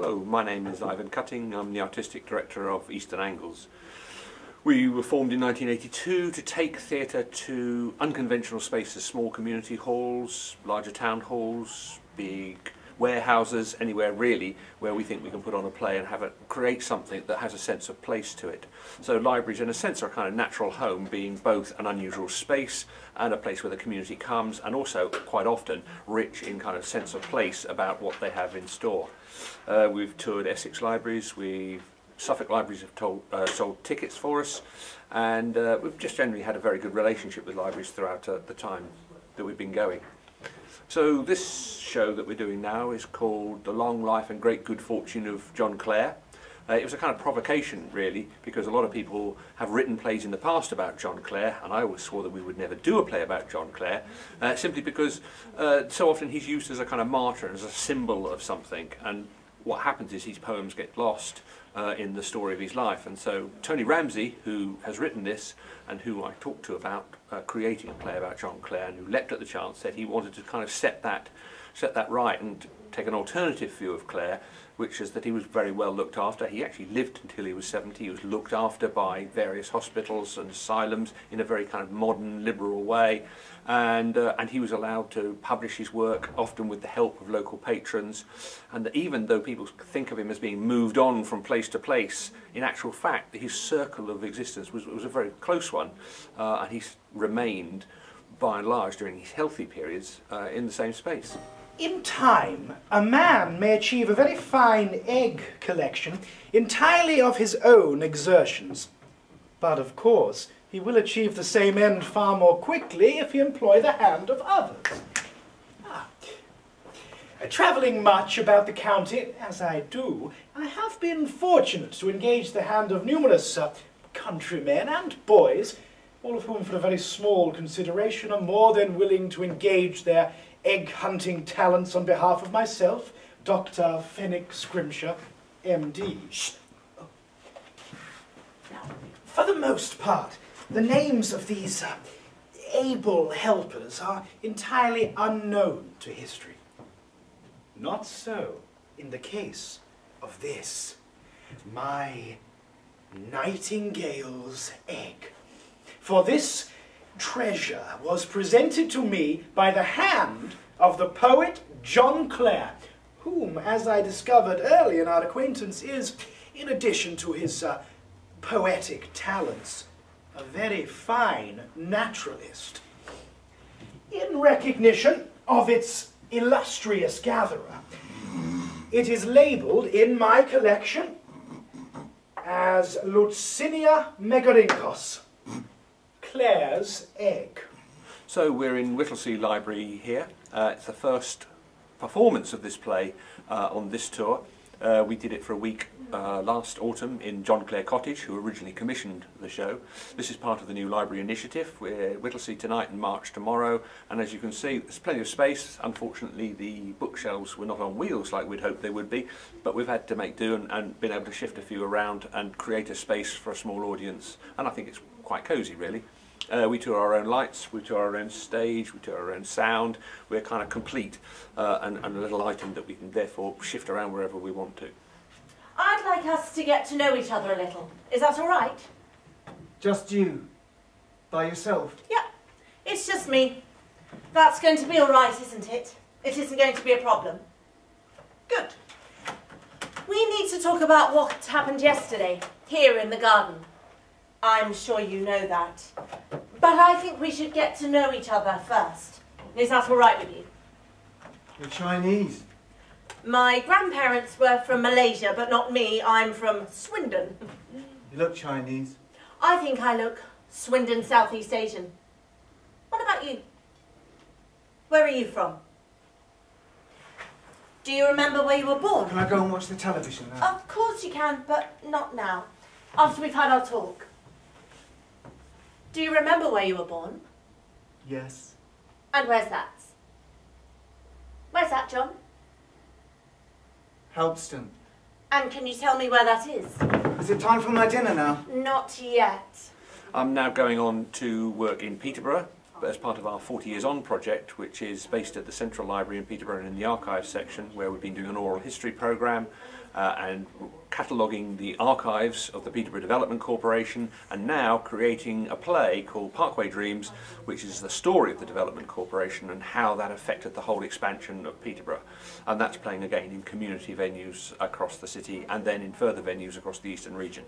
Hello, my name is Ivan Cutting. I'm the Artistic Director of Eastern Angles. We were formed in 1982 to take theatre to unconventional spaces, small community halls, larger town halls, big warehouses, anywhere really where we think we can put on a play and have it create something that has a sense of place to it. So libraries in a sense are a kind of natural home, being both an unusual space and a place where the community comes, and also quite often rich in kind of sense of place about what they have in store. We've toured Essex libraries, Suffolk libraries have sold tickets for us, and we've just generally had a very good relationship with libraries throughout the time that we've been going. So this show that we're doing now is called The Long Life and Great Good Fortune of John Clare. It was a kind of provocation really, because a lot of people have written plays in the past about John Clare, and I always swore that we would never do a play about John Clare, simply because so often he's used as a kind of martyr, as a symbol of something, and what happens is his poems get lost in the story of his life. And so Tony Ramsey, who has written this and who I talked to about creating a play about John Clare, and who leapt at the chance, said he wanted to kind of set that right and take an alternative view of Clare, which is that he was very well looked after. He actually lived until he was 70. He was looked after by various hospitals and asylums in a very kind of modern, liberal way, and he was allowed to publish his work, often with the help of local patrons. And that even though people think of him as being moved on from place to place, in actual fact, his circle of existence was a very close one, and he's remained, by and large, during his healthy periods, in the same space. In time, a man may achieve a very fine egg collection entirely of his own exertions. But of course, he will achieve the same end far more quickly if he employ the hand of others. Travelling much about the county, as I do, I have been fortunate to engage the hand of numerous countrymen and boys, all of whom for a very small consideration are more than willing to engage their egg-hunting talents on behalf of myself, Dr. Fenwick Scrimshire, M.D. Now, for the most part, the names of these able helpers are entirely unknown to history. Not so in the case of this, my nightingale's egg. For this treasure was presented to me by the hand of the poet John Clare, whom, as I discovered early in our acquaintance, is, in addition to his poetic talents, a very fine naturalist. In recognition of its illustrious gatherer, it is labelled in my collection as Lucinia Megarinkos, Clare's egg. So we're in Whittlesey Library here. It's the first performance of this play on this tour. We did it for a week last autumn in John Clare Cottage, who originally commissioned the show. This is part of the new library initiative. We're at Whittlesey tonight and March tomorrow, and as you can see, there's plenty of space. Unfortunately, the bookshelves were not on wheels like we'd hoped they would be, but we've had to make do and been able to shift a few around and create a space for a small audience, and I think it's quite cosy really. We tour our own lights, we tour our own stage, we tour our own sound. We're kind of complete and a little item that we can therefore shift around wherever we want to. I'd like us to get to know each other a little. Is that all right? Just you? By yourself? Yeah, it's just me. That's going to be all right, isn't it? It isn't going to be a problem. Good. We need to talk about what happened yesterday, here in the garden. I'm sure you know that. But I think we should get to know each other first. Is that all right with you? You're Chinese. My grandparents were from Malaysia, but not me. I'm from Swindon. You look Chinese. I think I look Swindon, Southeast Asian. What about you? Where are you from? Do you remember where you were born? Can I go and watch the television now? Of course you can, but not now. After we've had our talk. Do you remember where you were born? Yes. And where's that? Where's that, John? Helpston. And can you tell me where that is? Is it time for my dinner now? Not yet. I'm now going on to work in Peterborough. as part of our 40 Years On project, which is based at the Central Library in Peterborough in the archives section, where we've been doing an oral history programme and cataloguing the archives of the Peterborough Development Corporation, and now creating a play called Parkway Dreams, which is the story of the Development Corporation and how that affected the whole expansion of Peterborough. And that's playing again in community venues across the city and then in further venues across the eastern region.